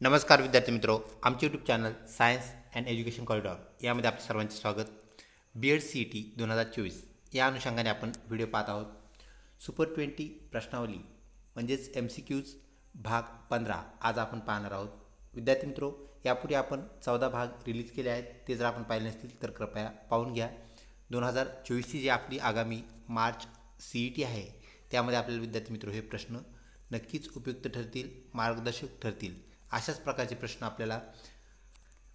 नमस्कार विद्यार्थी मित्रों, आमचे YouTube channel science and education corridor यामध्ये आपल्या सर्वांचे स्वागत। BEd CET 2024 या अनुषंगाने आपण व्हिडिओ पाहत आहोत। सुपर 20 प्रश्नावली म्हणजेच MCQs भाग 15 आज आपण पाहणार आहोत। विद्यार्थी मित्रों, यापूर्वी आपण 14 भाग रिलीज केले आहेत, ते जर आपण पाहिले नसतील तर कृपया पाहून घ्या। 2024 ची जी आपली आगामी मार्च CET आहे त्यामध्ये आपल्याला विद्यार्थी मित्रों हे प्रश्न नक्कीच उपयुक्त ठरतील, मार्गदर्शक ठरतील। अशाच प्रकारचे प्रश्न आपल्याला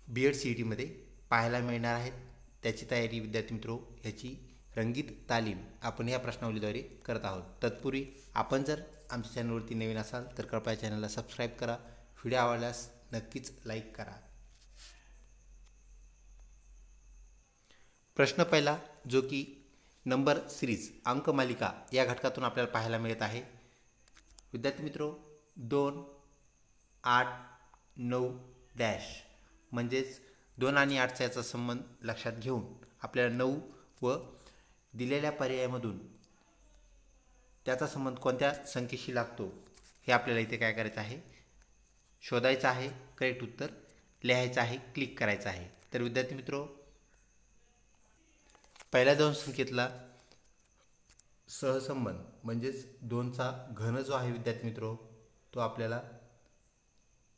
BEd CET मध्ये पाहायला मिळणार आहेत। त्याची तयारी विद्यार्थी मित्रों याची रंगीत तालीम आपण या प्रश्नावलीद्वारे करत आहोत। तत्पूर्वी आपण जर आमच्या चॅनलवरती नवीन असाल तर कृपया चॅनलला सबस्क्राइब करा, व्हिडिओ आवडल्यास नक्कीच लाईक करा। प्रश्न पहिला जो की नंबर सिरीज अंकमालिका या घटकातून आपल्याला पाहायला मिळत आहे। विद्यार्थी मित्रों 2, 8, 9 डॅश म्हणजेच 2 आणि 8चा याचा संबंध लक्षात घेऊन आपल्याला 9 व दिलेल्या पर्यायामधून त्याचा संबंध कोणत्या संख्येशी लागतो हे आपल्याला इथे काय करायचं आहे, शोधायचं आहे। करेक्ट उत्तर लिहायचं आहे, क्लिक करायचं आहे। तर विद्यार्थी मित्रों पहिल्या दोन संख्येतला सहसंबंध म्हणजेच 2चा घन जो आहे विद्यार्थी मित्रों तो आपल्याला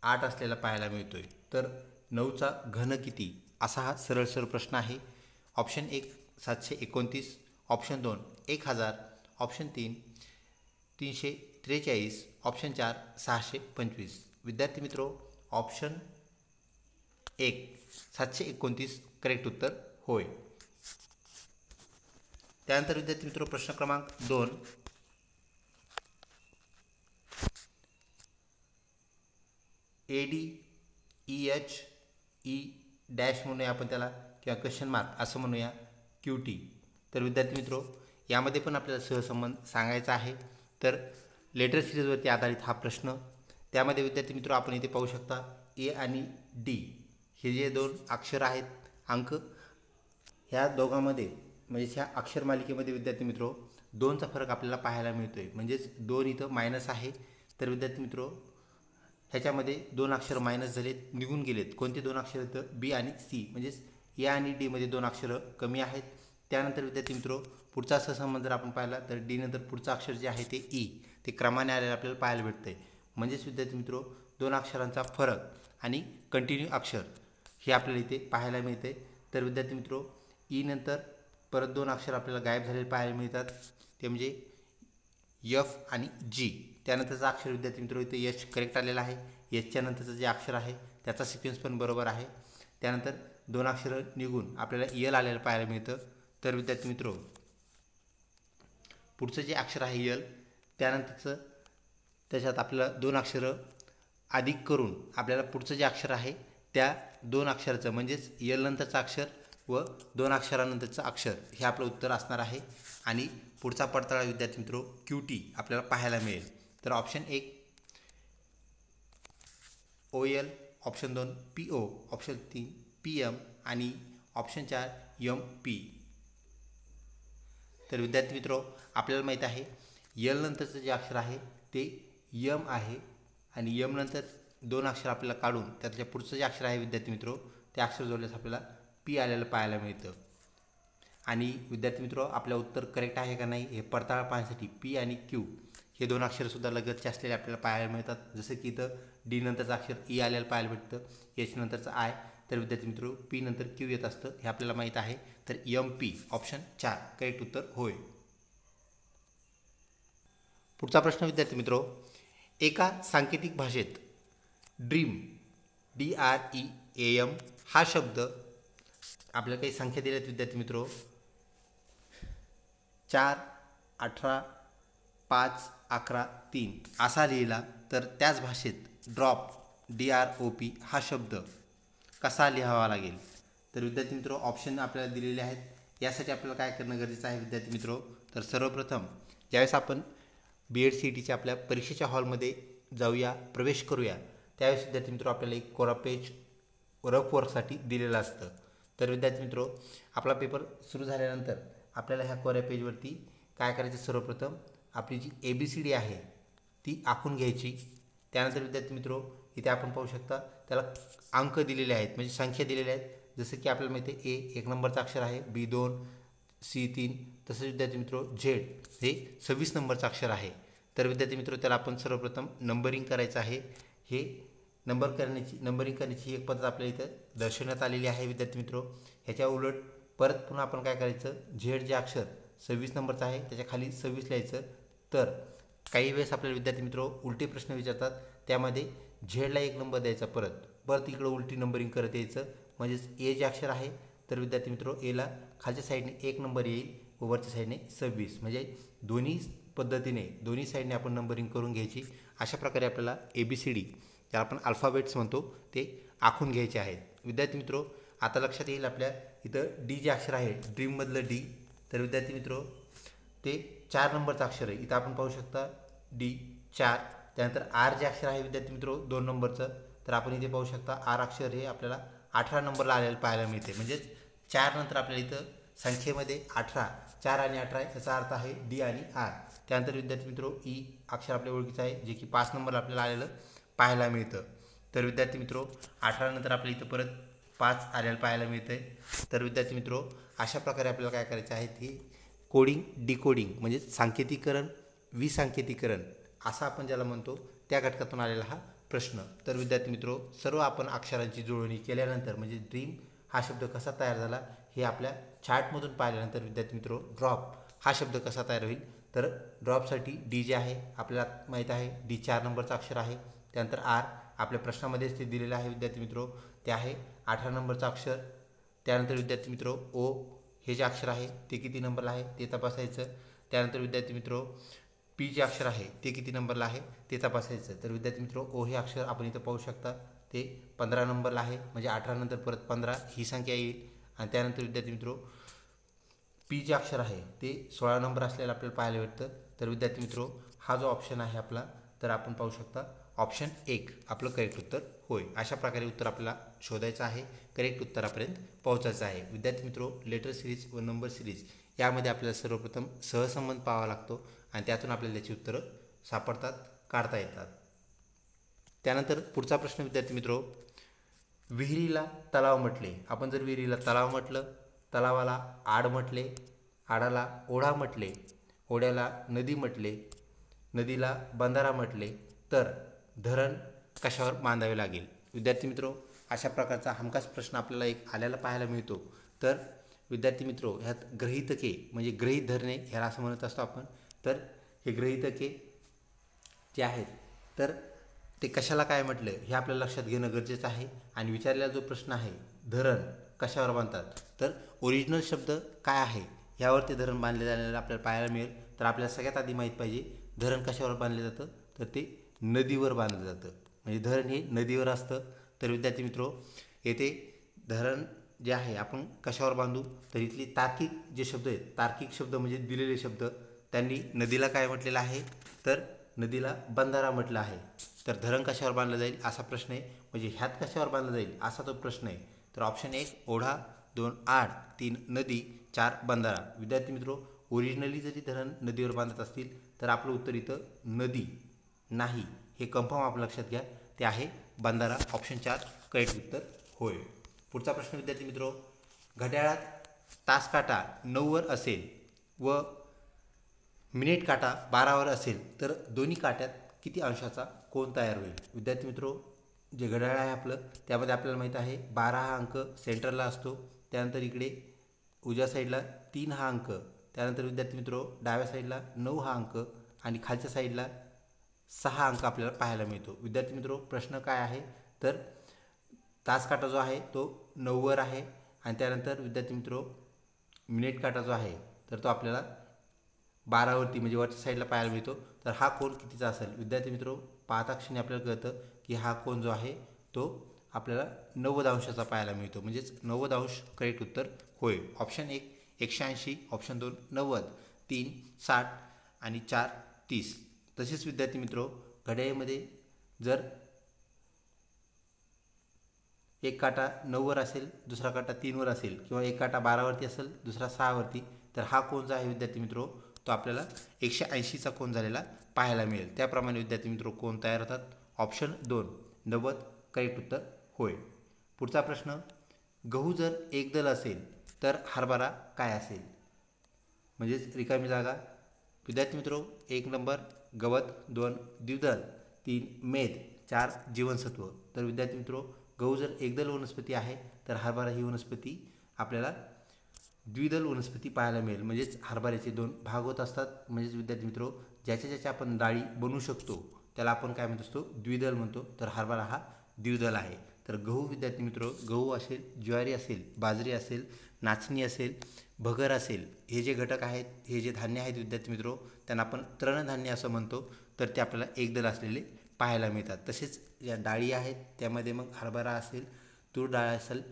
8 असलेला पाहायला मिळतोय। तर 9चा घन किती असा हा सरळ सरळ प्रश्न आहे। Option 1 729, option 2 1000, option 3 343, option 4 625। विद्यार्थी मित्रों ऑप्शन 1 729 करेक्ट उत्तर होय। त्यानंतर विद्यार्थी मित्रों प्रश्न क्रमांक 2 ADEHE डॅश म्हणूया आपण त्याला किंवा क्वेश्चन मार्क असं म्हणूया QT। तर विद्यार्थी मित्रों यामध्ये पण आपल्याला सहसंबंध सांगायचा आहे। तर लेटर सिरीजवरती आधारित हा प्रश्न। त्यामध्ये विद्यार्थी मित्रों आपण इथे पाहू शकता A आणि D हे जे दोन अक्षर आहेत, अंक ह्या दोघांमध्ये म्हणजे ह्या अक्षर मालिकेमध्ये विद्यार्थी मित्रों 2चा फरक आपल्याला पाहायला मिळतोय। म्हणजेच 2 इथं मायनस आहे। तर विद्यार्थी मित्रों ह्याच्यामध्ये 2 अक्षर मायनस झालेत, निघून गेलेत। कोणते 2 अक्षर आहेत? B आणि C म्हणजेच A आणि D मध्ये 2 अक्षर कमी आहेत। त्यानंतर विद्यार्थी मित्रों पुढचा सहसंबंध जर आपण पाहिला तर D नंतर पुढचा अक्षर जे आहे ते E ते क्रमाने आलेलं आपल्याला पाहायला भेटतंय। म्हणजेच विद्यार्थी मित्रों 2 अक्षरांचा फरक आणि कंटिन्यू अक्षर हे आपल्याला इथे पाहायला मिळते। तर विद्यार्थी मित्रों E नंतर परत 2 अक्षर आपल्याला गायब झालेले पाहायला मिळतात, ते म्हणजे F आणि G। त्यानंतरचा अक्षर विद्यार्थी मित्रों इथे H करेक्ट आलेला आहे। Hच्या नंतरचं जे अक्षर आहे त्याचा सिक्वेन्स पण बरोबर आहे। त्यानंतर 2 अक्षर निघून आपल्याला L आलेलं पाहायला मिळतं। तर विद्यार्थी मित्रों पुढचं जे अक्षर आहे L त्यानंतरचं त्याच्यात आपल्याला 2 अक्षर अधिक करून आपल्याला पुढचं जे अक्षर आहे त्या 2 अक्षराचं म्हणजेच L नंतरचं अक्षर व 2 अक्षरानंतरचं अक्षर हे आपलं उत्तर असणार आहे। आणि पुढचा पडताळा विद्यार्थी मित्रों QT आपल्याला पाहायला मिळेल। तर option 1 OL, option 2 PO, option 3 PM आणि ऑप्शन 4 MP। तर विद्यार्थी मित्रों आपल्याला माहित आहे L नंतरचं जे अक्षर आहे ते M आहे आणि M नंतर 2 अक्षर आपल्याला काढून त्याच्या पुढचं जे अक्षर आहे विद्यार्थी मित्रों ते अक्षर जोडल्यास आपल्याला P आलेलं पाहायला मिळतं। आणि विद्यार्थी मित्रों आपलं उत्तर करेक्ट आहे का नाही हे पडताळा पाहण्यासाठी P आणि Q हे 2 अक्षर सुद्धा लगतचे असलेले आपल्याला पाहायला मिळतात। जसं की इथं D नंतरचं अक्षर E आलेलं पाहायला भेटतं, H नंतरचं I, तर विद्यार्थी मित्रों P नंतर Q येत असतं हे आपल्याला माहीत आहे। तर MP ऑप्शन 4 करेक्ट उत्तर होय। पुढचा प्रश्न विद्यार्थी मित्रों एका सांकेतिक भाषेत ड्रीम DREAM हा शब्द आपल्याला काही संख्या दिल्यात विद्यार्थी मित्रों 4, 18, 5, 11, 3 असा लिहिला तर त्याच भाषेत ड्रॉप DROP हा शब्द कसा लिहावा लागेल। तर विद्यार्थी मित्रों ऑप्शन आपल्याला दिलेले आहेत। यासाठी आपल्याला काय करणं गरजेचं आहे विद्यार्थी मित्रों, तर सर्वप्रथम ज्यावेळेस आपण BEd CETच्या आपल्या परीक्षेच्या हॉलमध्ये जाऊया, प्रवेश करूया, त्यावेळेस विद्यार्थी मित्रों आपल्याला एक कोरा पेज रफ वर्कसाठी दिलेलं असतं। तर विद्यार्थी मित्रों आपला पेपर सुरू झाल्यानंतर आपल्याला ह्या कोऱ्या पेजवरती काय करायचं, सर्वप्रथम आपली जी ABCD आहे ती आखून घ्यायची। त्यानंतर विद्यार्थी मित्रों इथे आपण पाहू शकता त्याला अंक दिलेले आहेत, म्हणजे संख्या दिलेल्या आहेत. जसं की आपल्याला माहिती आहे ए 1 नंबरचं अक्षर आहे, B2, C3. तसंच विद्यार्थी मित्रो झेड हे 26 नंबरचं अक्षर आहे. तर विद्यार्थी मित्रो त्याला आपण सर्वप्रथम नंबरिंग करायचं आहे. हे नंबरिंग करण्याची एक पद्धत आपल्याला इथं दर्शवण्यात आलेली आहे विद्यार्थी मित्रो. ह्याच्या उलट परत पुन्हा आपण काय करायचं, झेड जे अक्षर 26 नंबरचं आहे त्याच्या खाली 26 लिहायचं. तर काही वेळेस आपल्याला विद्यार्थी मित्रो उलटे प्रश्न विचारतात, त्यामध्ये झेडला 1 नंबर द्यायचा, परत इकडं उलटी नंबरिंग करत यायचं. म्हणजेच ए जे अक्षर आहे तर विद्यार्थी मित्रो एला खालच्या साईडने 1 नंबर येईल व वरच्या साईडने 26. म्हणजे दोन्ही पद्धतीने दोन्ही साईडने आपण नंबरिंग करून घ्यायची. अशा प्रकारे आपल्याला ABCD ज्याला आपण अल्फाबेट्स म्हणतो ते आखून घ्यायचे आहेत. विद्यार्थी मित्रो आता लक्षात येईल आपल्या इथं डी जे अक्षर आहे, ड्रीममधलं डी. तर विद्यार्थी मित्रो ते 4 नंबरचं अक्षर आहे. इथं आपण पाहू शकता डी 4. त्यानंतर आर जे अक्षर आहे विद्यार्थी मित्रो 2 नंबरचं, तर आपण इथे पाहू शकता आर अक्षर हे आपल्याला 18 नंबरला आलेलं पाहायला मिळते. म्हणजेच 4 नंतर आपल्याला इथं संख्येमध्ये 18, 4 आणि 18 याचा अर्थ आहे डी आणि आर. त्यानंतर विद्यार्थी मित्रो ई अक्षर आपल्या ओळखीचं आहे, जे की 5 नंबरला आपल्याला आलेलं पाहायला मिळतं. तर विद्यार्थी मित्रो 18 नंतर आपल्या इथं परत 5 आलेलं पाहायला मिळतं आहे. तर विद्यार्थी मित्रो अशा प्रकारे आपल्याला काय करायचं आहे, ती कोडिंग डिकोडिंग म्हणजे सांकेतीकरण विसंकेतीकरण असं आपण ज्याला म्हणतो त्या घटकातून आलेला हा प्रश्न. तर विद्यार्थी मित्रो सर्व आपण अक्षरांची जुळवणी केल्यानंतर म्हणजे ड्रीम हा शब्द कसा तयार झाला हे आपल्या चार्टमधून पाहिल्यानंतर विद्यार्थी मित्रो ड्रॉप हा शब्द कसा तयार होईल. तर ड्रॉपसाठी डी जे आहे आपल्याला माहीत आहे, डी 4 नंबरचं अक्षर आहे. त्यानंतर आर आपल्या प्रश्नामध्येच ते दिलेलं आहे विद्यार्थी मित्रो, ते आहे 18 नंबरचं अक्षर. त्यानंतर विद्यार्थी मित्रो ओ हे जे अक्षर आहे ते किती नंबरला आहे ते तपासायचं. त्यानंतर विद्यार्थी मित्रो पी जे अक्षर आहे ते किती नंबरला आहे ते तपासायचं. तर विद्यार्थी मित्रो ओ हे अक्षर आपण इथं पाहू शकता ते 15 नंबरला आहे, म्हणजे 18 नंतर परत 15 ही संख्या येईल. आणि त्यानंतर विद्यार्थी मित्रो पी जे अक्षर आहे ते 16 नंबर असलेलं आपल्याला पाहायला भेटतं. तर विद्यार्थी मित्रो हा जो ऑप्शन आहे आपला, तर आपण पाहू शकता ऑप्शन 1 आपलं करेक्ट उत्तर होय. अशा प्रकारे उत्तर आपल्याला शोधायचं आहे, करेक्ट उत्तरापर्यंत पोहोचायचं आहे. विद्यार्थी मित्रो लेटर सिरीज व नंबर सिरीज यामध्ये आपल्याला सर्वप्रथम सहसंबंध पाहावा लागतो आणि त्यातून आपल्याला त्याची उत्तरं सापडतात, काढता येतात. त्यानंतर पुढचा प्रश्न विद्यार्थी मित्रो, विहिरीला तलाव म्हटले. आपण जर विहिरीला तलाव म्हटलं, तलावाला आड म्हटले, आडाला ओढा म्हटले, ओढ्याला नदी म्हटले, नदीला बंधारा म्हटले, तर धरण कशावर बांधावे लागेल. विद्यार्थी मित्रो अशा प्रकारचा हमखास प्रश्न आपल्याला एक आल्याला पाहायला मिळतो. तर विद्यार्थी मित्रो ह्यात गृहीतके म्हणजे गृहीत धरणे ह्याला असं म्हणत असतो आपण. तर हे गृहीतके जे आहेत तर ते कशाला काय म्हटलं हे आपल्याला लक्षात घेणं गरजेचं आहे. आणि विचारलेला जो प्रश्न आहे धरण कशावर बांधतात, तर ओरिजिनल शब्द काय आहे ह्यावरती धरण बांधले जाण्याला आपल्याला पाहायला मिळेल. तर आपल्याला सगळ्यात आधी माहीत पाहिजे धरण कशावर बांधले जातं, तर ते नदीवर बांधलं जातं. म्हणजे धरण हे नदीवर असतं. तर विद्यार्थी मित्रो येथे धरण जे आहे आपण कशावर बांधू, तर इथली तार्किक जे शब्द आहेत, तार्किक शब्द म्हणजे दिलेले शब्द, त्यांनी नदीला काय म्हटलेलं आहे, तर नदीला बंधारा म्हटलं आहे. तर धरण कशावर बांधलं जाईल असा प्रश्न आहे, म्हणजे ह्यात कशावर बांधलं जाईल असा तो प्रश्न आहे. तर ऑप्शन 1 ओढा, 2 आड, 3 नदी, 4 बंधारा. विद्यार्थी मित्रो ओरिजिनली जरी धरण नदीवर बांधत असतील तर आपलं उत्तर इथं नदी नाही हे कन्फर्म आपण लक्षात घ्या, ते आहे बंधारा. ऑप्शन 4 करेक्ट उत्तर होय. पुढचा प्रश्न विद्यार्थी मित्रो, घड्याळात तास काटा 9वर असेल व मिनिट काटा 12वर असेल तर दोन्ही काट्यात किती अंशाचा कोन तयार होईल. विद्यार्थी मित्रो जे घड्याळ आहे आपलं त्यामध्ये आपल्याला माहीत आहे 12 हा अंक सेंटरला असतो. त्यानंतर इकडे उजव्या साईडला 3 हा अंक, त्यानंतर विद्यार्थी मित्रो डाव्या साईडला 9 हा अंक आणि खालच्या साईडला 6 अंक आपल्याला पाहायला मिळतो. विद्यार्थी मित्रो प्रश्न काय आहे, तर तास काटा जो आहे तो 9वर आहे आणि त्यानंतर विद्यार्थी मित्रो मिनिट काटा जो आहे तर तो आपल्याला 12वरती म्हणजे वरच्या साईडला पाहायला मिळतो. तर हा कोन कितीचा असेल. विद्यार्थी मित्रो पाहता क्षणी आपल्याला कळतं की हा कोन जो आहे तो आपल्याला 90 अंशाचा पाहायला मिळतो, म्हणजेच 90 अंश करेक्ट उत्तर होय. ऑप्शन 1 180, ऑप्शन 2 90, 3 60 आणि 4 30. तसेच विद्यार्थी मित्रो घड्याळीमध्ये जर एक काटा 9वर असेल, दुसरा काटा 3वर असेल किंवा एक काटा 12वरती असेल, दुसरा 6वरती, तर हा कोन जो आहे विद्यार्थी मित्रो तो आपल्याला 180चा कोन झालेला पाहायला मिळेल. त्याप्रमाणे विद्यार्थी मित्रो कोन तयार होतात. ऑप्शन 2 90 करेक्ट उत्तर होय. पुढचा प्रश्न, गहू जर एकदल असेल तर हरभरा काय असेल? म्हणजेच रिकामी जागा. विद्यार्थी मित्रो, 1 नंबर गवत, 2 द्विदल, 3 मेद, 4 जीवनसत्व. तर विद्यार्थी मित्रो, गहू जर एकदल वनस्पती आहे तर हरभरा ही वनस्पती आपल्याला द्विदल वनस्पती पाहायला मिळेल. म्हणजेच हरभऱ्याचे 2 भाग होत असतात. म्हणजेच विद्यार्थी मित्रो, ज्याच्या आपण डाळी बनवू शकतो त्याला आपण काय म्हणत असतो? द्विदल म्हणतो. तर हरभरा हा द्विदल आहे. तर गहू विद्यार्थी मित्रो, गहू असेल, ज्वारी असेल, बाजरी असेल, नाचणी असेल, भगर असेल, हे जे घटक आहेत, हे जे धान्य आहेत विद्यार्थी मित्रो, त्यांना आपण तृणधान्य असं म्हणतो. तर ते आपल्याला एकदल असलेले पाहायला मिळतात. तसेच या डाळी आहेत त्यामध्ये मग हरभरा असेल, तूर डाळ असेल,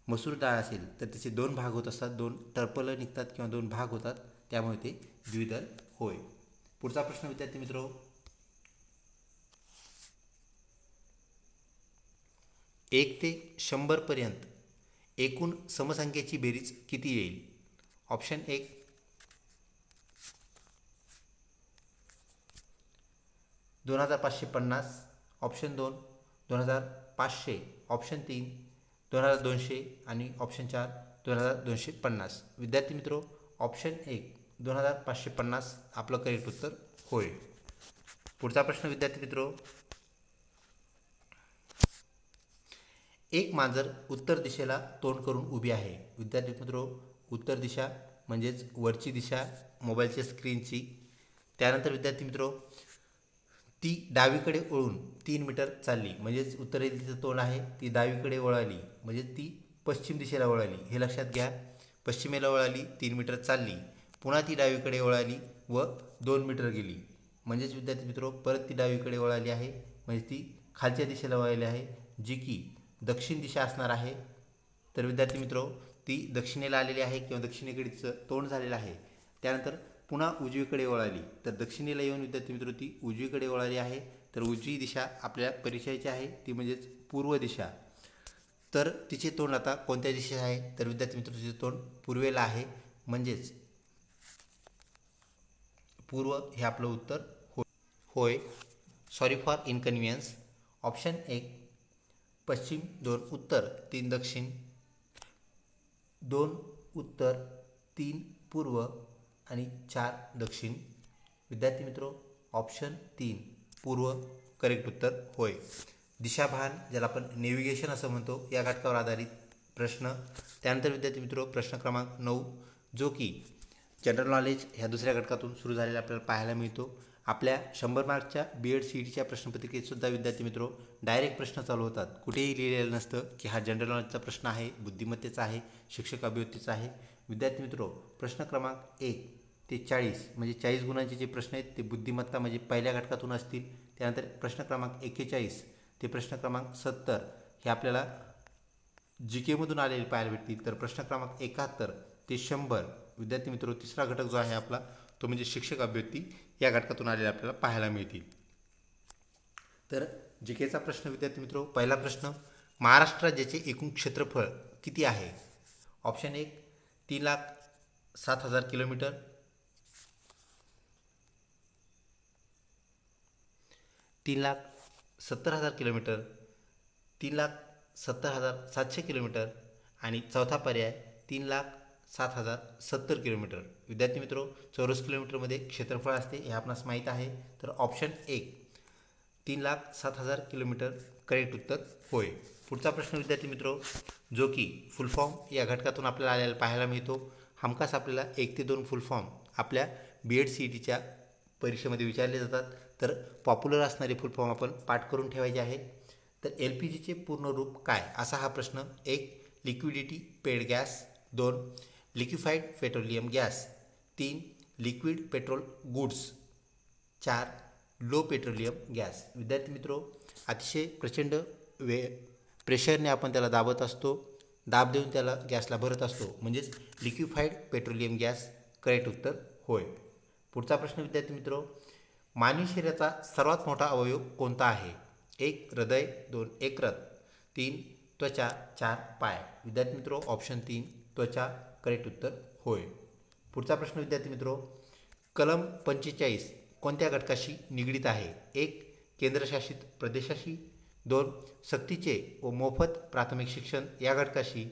मसूर डाळ असेल तर त्याचे 2 भाग होत असतात, 2 टर्पलं निघतात किंवा 2 भाग होतात, त्यामुळे ते द्विदल होय. पुढचा प्रश्न विद्यार्थी मित्रो, 1 ते 100 पर्यंत एकूण समसंख्येची बेरीज किती येईल? ऑप्शन 1 2550, ऑप्शन 2 2500, ऑप्शन 3 2200 आणि ऑप्शन 4 2250. विद्यार्थी मित्रो, ऑप्शन 1 2550 आपलं करेक्ट उत्तर होय. पुढचा प्रश्न विद्यार्थी मित्रो, एक मांजर उत्तर दिशेला तोंड करून उभी आहे. विद्यार्थी मित्रो, उत्तर दिशा म्हणजेच वरची दिशा मोबाईलच्या स्क्रीनची. त्यानंतर विद्यार्थी मित्रो, ती डावीकडे वळून 3 मीटर चालली. म्हणजेच उत्तरेला तिचं तोंड आहे, ती डावीकडे वळाली म्हणजे ती पश्चिम दिशेला वळाली, हे लक्षात घ्या. पश्चिमेला वळाली, 3 मीटर चालली, पुन्हा ती डावीकडे वळाली व 2 मीटर गेली. म्हणजेच विद्यार्थी मित्रो, परत ती डावीकडे वळाली आहे, म्हणजे ती खालच्या दिशेला वळाली आहे, जी की दक्षिण दिशा असणार आहे. तर विद्यार्थी मित्रो, ती दक्षिणेला आलेली आहे किंवा दक्षिणेकडे तिचं तोंड झालेलं आहे. त्यानंतर पुन्हा उजवीकडे वळाली, तर दक्षिणेला येऊन विद्यार्थी मित्रो ती उजवीकडे वळाली आहे. तर उजवी दिशा आपल्या परिचयाची आहे, ती म्हणजेच पूर्व दिशा. तर तिचे तोंड आता कोणत्या दिशेला आहे? तर विद्यार्थी मित्रो, तिचे तोंड पूर्वेला आहे, म्हणजेच पूर्व हे आपलं उत्तर होय. Sorry for inconvenience. ऑप्शन 1 पश्चिम, 2 उत्तर, 3 दक्षिण, 2 उत्तर, 3 पूर्व आणि 4 दक्षिण. विद्यार्थी मित्रो, ऑप्शन 3 पूर्व करेक्ट उत्तर होय. दिशाभान, ज्याला आपण नेव्हिगेशन असं म्हणतो, या घटकावर आधारित प्रश्न. त्यानंतर विद्यार्थी मित्रो, प्रश्न क्रमांक 9, जो की जनरल नॉलेज ह्या दुसऱ्या घटकातून सुरू झालेला आपल्याला पाहायला मिळतो. आपल्या 100 मार्कच्या BEd CETच्या प्रश्नपत्रिकेतसुद्धा विद्यार्थी मित्रो डायरेक्ट प्रश्न चालू होतात. कुठेही लिहिलेलं नसतं की हा जनरल नॉलेजचा प्रश्न आहे, बुद्धिमत्तेचा आहे, शिक्षक अभिव्यक्तीचा आहे. विद्यार्थी मित्रो, प्रश्न क्रमांक 1 ते 40 म्हणजे 40 गुणांचे जे प्रश्न आहेत ते बुद्धिमत्ता म्हणजे पहिल्या घटकातून असतील. त्यानंतर प्रश्न क्रमांक 41 ते प्रश्न क्रमांक 70 हे आपल्याला GKमधून आलेले पाहायला भेटतील. तर प्रश्न क्रमांक 71 ते 100 विद्यार्थी मित्रो, तिसरा घटक जो आहे आपला तो म्हणजे शिक्षक अभिव्यक्ती, या घटकातून आलेले आपल्याला पाहायला मिळतील. तर GKचा प्रश्न विद्यार्थी मित्रो, पहिला प्रश्न, महाराष्ट्र राज्याचे एकूण क्षेत्रफळ किती आहे? ऑप्शन 1 3,07,000 किलोमीटर, 3,70,000 किलोमीटर, 3,70,700 किलोमीटर आणि चौथा पर्याय 3,07,070 किलोमीटर. विद्यार्थी मित्रो, चौरस किलोमीटरमध्ये क्षेत्रफळ असते हे आपणास माहीत आहे. तर ऑप्शन 1 3,07,000 किलोमीटर करेक्ट उत्तर होय. पुढचा प्रश्न विद्यार्थी मित्रो, जो की फुल फॉर्म या घटकातून आपल्याला आलेला पाहायला मिळतो. हमखास आपल्याला 1 ते 2 फुल फॉर्म आपल्या BEd CETच्या परीक्षेमध्ये विचारले जातात. तर पॉप्युलर असणारे फुल फॉर्म आपण पाठ करून ठेवायचे आहेत. तर LPGचे पूर्ण रूप काय, असा हा प्रश्न. 1 liquidity paid gas, 2 liquefied petroleum gas, 3 liquid petrol goods, 4 low petroleum gas. विद्यार्थी मित्रो, अतिशय प्रचंड प्रेशरने आपण त्याला दाबत असतो, दाब देऊन त्याला गॅसला भरत असतो, म्हणजेच लिक्विफाईड पेट्रोलियम गॅस करेक्ट उत्तर होय. पुढचा प्रश्न विद्यार्थी मित्रो, मानवी शरीराचा सर्वात मोठा अवयव कोणता आहे? 1 हृदय, 2 यकृत, 3 त्वचा, 4 पाय. विद्यार्थी मित्रो, ऑप्शन 3 त्वचा करेक्ट उत्तर होय. पुढचा प्रश्न विद्यार्थी मित्रो, कलम 45 कोणत्या घटकाशी निगडीत आहे? 1 केंद्रशासित प्रदेशाशी, 2 सक्तीचे व मोफत प्राथमिक शिक्षण या घटकाशी,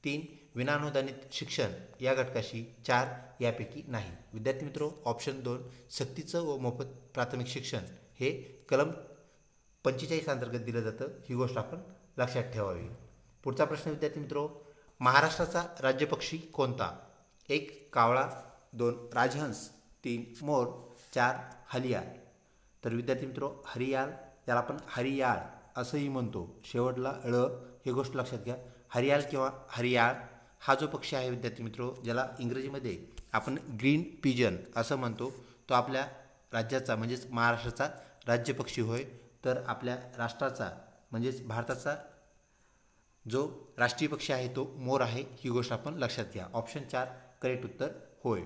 3 विनाअनुदानित शिक्षण या घटकाशी, 4 यापैकी नाही. विद्यार्थी मित्रो, ऑप्शन 2 सक्तीचं व मोफत प्राथमिक शिक्षण हे कलम 45 अंतर्गत दिलं जातं. ही गोष्ट आपण लक्षात ठेवावी. पुढचा प्रश्न विद्यार्थी मित्रो, महाराष्ट्राचा राज्यपक्षी कोणता? 1 कावळा, 2 राजहंस, 3 मोर, 4 हरियाळ. तर विद्यार्थी मित्रो, हरियाळ याला आपण हरियाळ असंही म्हणतो, शेवटला ळ हे गोष्ट लक्षात घ्या. हरियाळ किंवा हरियाळ हा जो पक्षी आहे विद्यार्थी मित्रो, ज्याला इंग्रजीमध्ये आपण ग्रीन पिजन असं म्हणतो, तो आपल्या राज्याचा म्हणजेच महाराष्ट्राचा राज्यपक्षी होय. तर आपल्या राष्ट्राचा म्हणजेच भारताचा जो राष्ट्रीय पक्षी आहे तो मोर आहे. ही गोष्ट आपण लक्षात घ्या. ऑप्शन 4 करेक्ट उत्तर होय.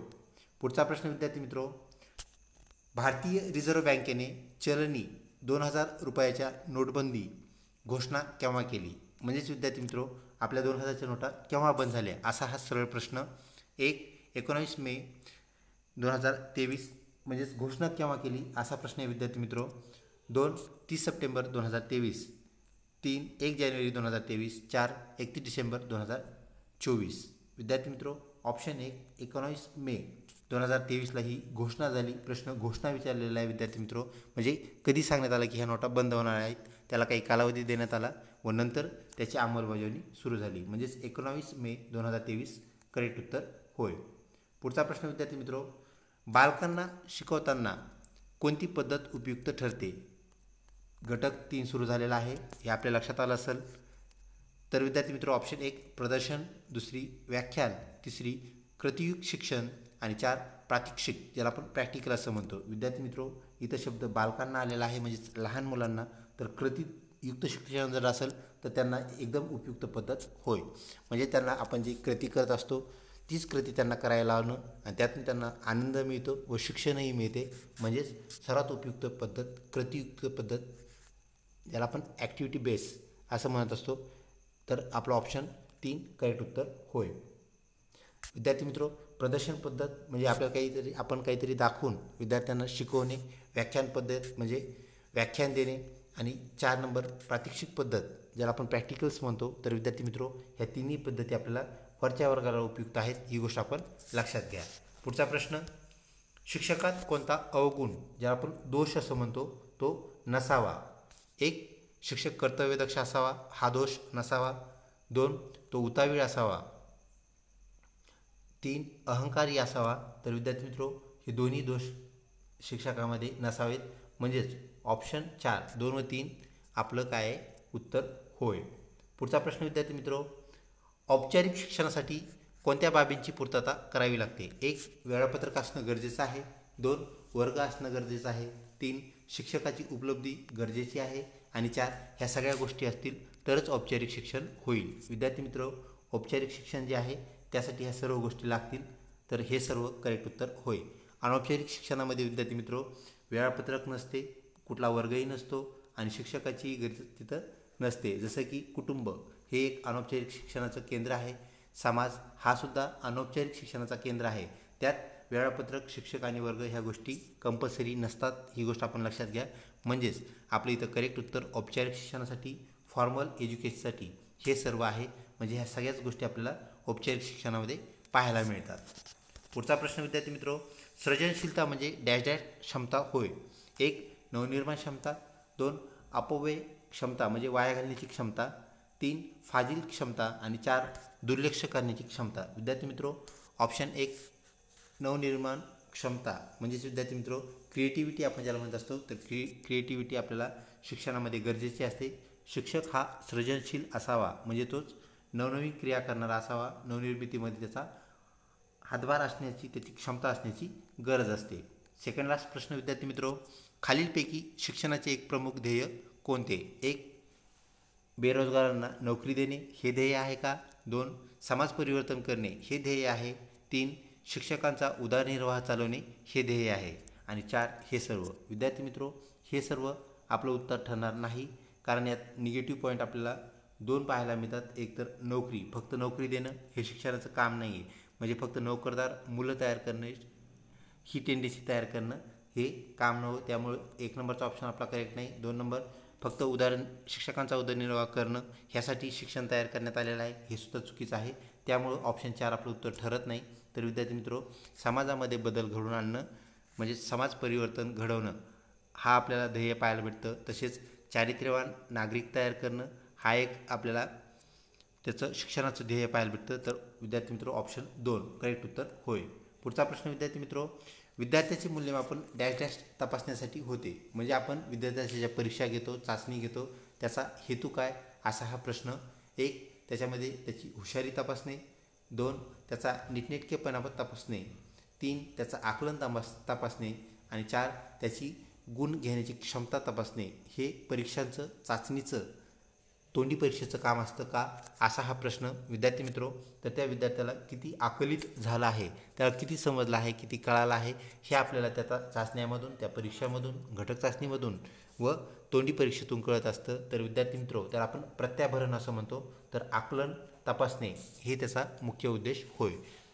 पुढचा प्रश्न विद्यार्थी मित्रो, भारतीय रिझर्व्ह बँकेने चलनी 2000 रुपयाच्या नोटबंदी घोषणा केव्हा केली? म्हणजेच विद्यार्थी मित्रो, आपल्या 2000च्या नोटा केव्हा बंद झाल्या असा हा सरळ प्रश्न. 1 19 मे 2023 म्हणजेच घोषणा केव्हा केली असा प्रश्न आहे विद्यार्थी मित्रो. 2 30 सप्टेंबर 2023, 3 1 जानेवारी 2023, 4 31 डिसेंबर 2024. विद्यार्थी मित्रो, ऑप्शन 1 19 मे 2023ला ही घोषणा झाली. प्रश्न घोषणा विचारलेला आहे विद्यार्थी मित्रो, म्हणजे कधी सांगण्यात आलं की ह्या नोटा बंद होणार आहेत, त्याला काही कालावधी देण्यात आला व नंतर त्याची अंमलबजावणी सुरू झाली. म्हणजेच 19 मे 2023 करेक्ट उत्तर होय. पुढचा प्रश्न विद्यार्थी मित्रो, बालकांना शिकवताना कोणती पद्धत उपयुक्त ठरते? घटक 3 सुरू झालेला आहे, हे आपल्या लक्षात आलं असेल. तर विद्यार्थी मित्रो, ऑप्शन 1 प्रदर्शन, 2 व्याख्यान, 3 कृतीयुक्त शिक्षण आणि 4 प्रात्यक्षिक, ज्याला आपण प्रॅक्टिकल असं म्हणतो. विद्यार्थी मित्रो, इथं शब्द बालकांना आलेला आहे म्हणजेच लहान मुलांना. तर कृतीयुक्त शिक्षण जर असेल तर त्यांना एकदम उपयुक्त पद्धत होय. म्हणजे त्यांना आपण जी कृती करत असतो तीच कृती त्यांना करायला लावणं आणि त्यातून त्यांना आनंद मिळतो व शिक्षणही मिळते. म्हणजेच सर्वात उपयुक्त पद्धत कृतीयुक्त पद्धत, ज्याला आपण ॲक्टिव्हिटी बेस असं म्हणत असतो. तर आपलं ऑप्शन 3 करेक्ट उत्तर होय. विद्यार्थी मित्रो, प्रदर्शन पद्धत म्हणजे आपल्याला आपण काहीतरी दाखवून विद्यार्थ्यांना शिकवणे, व्याख्यान पद्धत म्हणजे व्याख्यान देणे आणि 4 नंबर प्रात्यक्षिक पद्धत, ज्याला आपण प्रॅक्टिकल्स म्हणतो. तर विद्यार्थी मित्रो, ह्या तिन्ही पद्धती आपल्याला वरच्या वर्गाला उपयुक्त आहेत, ही गोष्ट आपण लक्षात घ्या. पुढचा प्रश्न, शिक्षकात कोणता अवगुण, ज्याला आपण दोष असं म्हणतो, तो नसावा? 1 शिक्षक कर्तव्यदक्ष असावा, हा दोष नसावा. 2 तो उतावीळ असावा. 3 अहंकारी असावा. तर विद्यार्थी मित्रो, हे दोन्ही दोष शिक्षकामध्ये नसावेत. म्हणजेच ऑप्शन 4 2 व 3 आपलं काय आहे उत्तर होय. पुढचा प्रश्न विद्यार्थी मित्रो, औपचारिक शिक्षणासाठी कोणत्या बाबींची पूर्तता करावी लागते? 1 वेळापत्रक असणं गरजेचं आहे. 2 वर्ग असणं गरजेचं आहे. 3 शिक्षकाची उपलब्धी गरजेची आहे. आणि 4 ह्या सगळ्या गोष्टी असतील तरच औपचारिक शिक्षण होईल. विद्यार्थी मित्रो, औपचारिक शिक्षण जे आहे त्यासाठी ह्या सर्व गोष्टी लागतील. तर हे सर्व करेक्ट उत्तर होय. अनौपचारिक शिक्षणामध्ये विद्यार्थी मित्रो वेळापत्रक नसते, कुठला वर्गही नसतो आणि शिक्षकाची गरज तिथं नसते. जसं की कुटुंब हे एक अनौपचारिक शिक्षणाचं केंद्र आहे. समाज हा सुद्धा अनौपचारिक शिक्षणाचा केंद्र आहे. त्यात वेळापत्रक, शिक्षक आणि वर्ग ह्या गोष्टी कंपल्सरी नसतात. ही गोष्ट आपण लक्षात घ्या. म्हणजेच आपलं इथं करेक्ट उत्तर औपचारिक शिक्षणासाठी, फॉर्मल एज्युकेशनसाठी हे सर्व आहे. म्हणजे ह्या सगळ्याच गोष्टी आपल्याला औपचारिक शिक्षणामध्ये पाहायला मिळतात. पुढचा प्रश्न विद्यार्थी मित्रो, सृजनशीलता म्हणजे डॅश डॅश क्षमता होय. 1 नवनिर्माण क्षमता, 2 अपव्यय क्षमता म्हणजे वाया घालण्याची क्षमता, 3 फाजील क्षमता आणि 4 दुर्लक्ष करण्याची क्षमता. विद्यार्थी मित्रो, ऑप्शन 1 नवनिर्माण क्षमता म्हणजेच विद्यार्थी मित्रो क्रिएटिव्हिटी आपण ज्याला म्हणत असतो. तर क्रिएटिव्हिटी आपल्याला शिक्षणामध्ये गरजेची असते. शिक्षक हा सृजनशील असावा म्हणजे तोच नवनवीन क्रिया करणारा असावा. नवनिर्मितीमध्ये त्याचा हातभार असण्याची, त्याची क्षमता असण्याची गरज असते. सेकंड लास्ट प्रश्न विद्यार्थी मित्रो, खालीलपैकी शिक्षणाचे एक प्रमुख ध्येय कोणते? 1 बेरोजगारांना नोकरी देणे हे ध्येय आहे का? 2 समाज परिवर्तन करणे हे ध्येय आहे. 3 शिक्षकांचा उदरनिर्वाह चालवणे हे ध्येय आहे. आणि 4 हे सर्व. विद्यार्थी मित्रो, हे सर्व आपलं उत्तर ठरणार नाही, कारण यात निगेटिव्ह पॉईंट आपल्याला 2 पाहायला मिळतात. एक तर नोकरी, फक्त नोकरी देणं हे शिक्षणाचं काम नाही आहे. म्हणजे फक्त नोकरदार मुलं तयार करणे, ही टेंडन्सी तयार करणं हे काम नव्हतं. त्यामुळे 1 नंबरचा ऑप्शन आपला करेक्ट नाही. 2 नंबर फक्त शिक्षकांचा उदरनिर्वाह करणं ह्यासाठी शिक्षण तयार करण्यात आलेलं आहे, हे सुद्धा चुकीचं आहे. त्यामुळं ऑप्शन 4 आपलं उत्तर ठरत नाही. तर विद्यार्थी मित्रो, समाजामध्ये बदल घडवून आणणं म्हणजे समाज परिवर्तन घडवणं हा आपल्याला ध्येय पाहायला भेटतं. तसेच चारित्र्यवान नागरिक तयार करणं हा एक आपल्याला त्याचं शिक्षणाचं ध्येय पाहायला भेटतं. तर विद्यार्थी मित्रो, ऑप्शन 2 करेक्ट उत्तर होय. पुढचा प्रश्न विद्यार्थी मित्रो, विद्यार्थ्याचे मूल्यमापन डॅश डॅश तपासण्यासाठी होते. म्हणजे आपण विद्यार्थ्याच्या ज्या परीक्षा घेतो, चाचणी घेतो, त्याचा हेतू काय असा हा प्रश्न. 1 त्याच्यामध्ये त्याची हुशारी तपासणे, 2 त्याचा नीटनेटकेपणा तपासणे, 3 त्याचं आकलन तपासणे आणि 4 त्याची गुण घेण्याची क्षमता तपासणे. हे परीक्षांचं, चाचणीचं, तोंडी परीक्षेचं काम असतं का असा हा प्रश्न. विद्यार्थी मित्रो, तर त्या विद्यार्थ्याला किती आकलित झालं आहे, त्याला किती समजलं आहे, किती कळालं आहे, हे आपल्याला त्या चाचण्यामधून, त्या परीक्षामधून, घटक चाचणीमधून व तोंडी परीक्षेतून कळत असतं. तर विद्यार्थी मित्रो, तर आपण प्रत्याभरण असं म्हणतो. तर आकलन तपासणे हे त्याचा मुख्य उद्देश होय.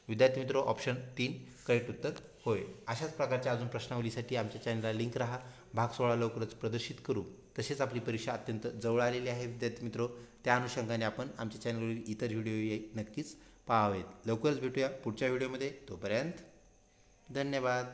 विद्यार्थी मित्रो, ऑप्शन 3 करेक्ट उत्तर होय. अशाच प्रकारच्या अजून प्रश्नावलीसाठी आमच्या चॅनलला लिंक राहा. भाग 16 लवकरच प्रदर्शित करू. तसेच आपली परीक्षा अत्यंत जवळ आलेली आहे विद्यार्थी मित्रो, त्या अनुषंगाने आपण आमच्या चॅनलवरील इतर व्हिडिओ नक्कीच पाहावेत. लवकरच भेटूया पुढच्या व्हिडिओमध्ये. तोपर्यंत धन्यवाद.